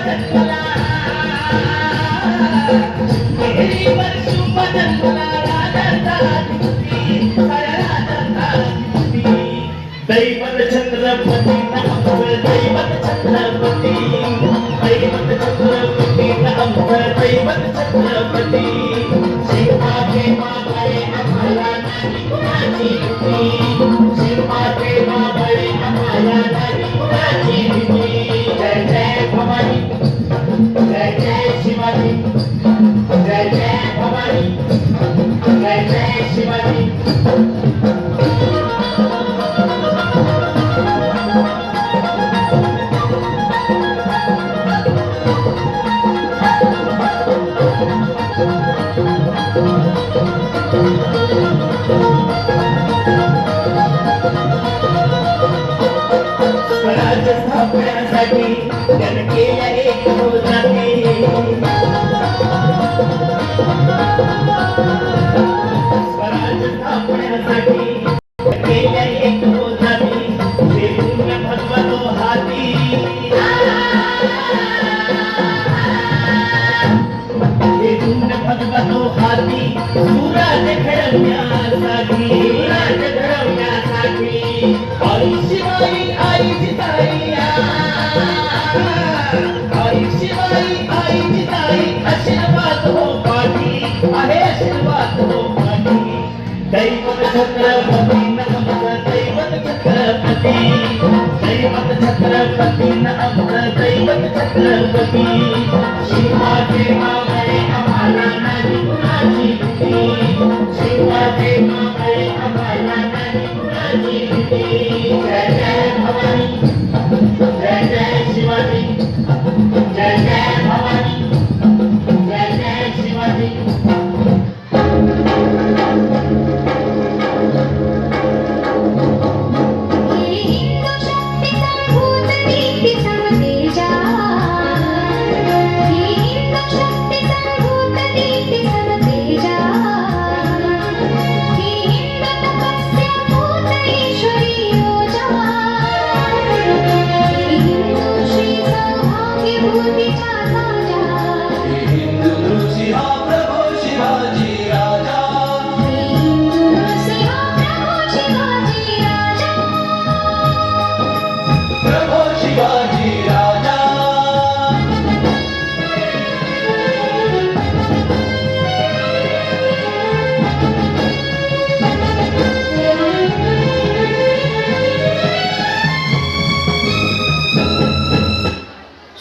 जन्मला मेरी परशु जन्मला राजाचा दिवशी राजाचा दिवशी दैवत छत्रपती नामचं दैवत छत्रपती दैवत छत्रपती नामचं दैवत छत्रपती शिवाजी माबळे आम्हाला नाही कुणाची भीती शिवाजी माबळे आम्हाला नाही कुणाची भीती जय जय भवानी जय जय शिवाजी जय जय भवानी जय जय शिवाजी स्वराज्य स्थापण्यासाठी त्यानं केल्या एक रोजाने स्वराज्य स्थापण्यासाठी केल्या एक रोजाने ते पुण्य भगवतो हाती हे पुण्य भगवतो हाती सुराज घडवण्यासाठी सुराज घडवण्यासाठी आई शिवाई आई जिजाई आई शिवाई आई जिजाई आशीर्वाद हो पाठी आहे आशीर्वाद हो पाठी दैवत छत्रपती नामचं दैवत छत्रपती दैवत छत्रपती नामचं दैवत छत्रपती शिवाजी माबळे आम्हाला नाही कुणाची भीती शिवाजी माबळे आम्हाला नाही कुणाची भीती जय जय भवानी जय जय शिवाजी जय जय भवानी जय जय शिवाजी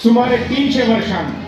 सुमारे 300 वर्षांनी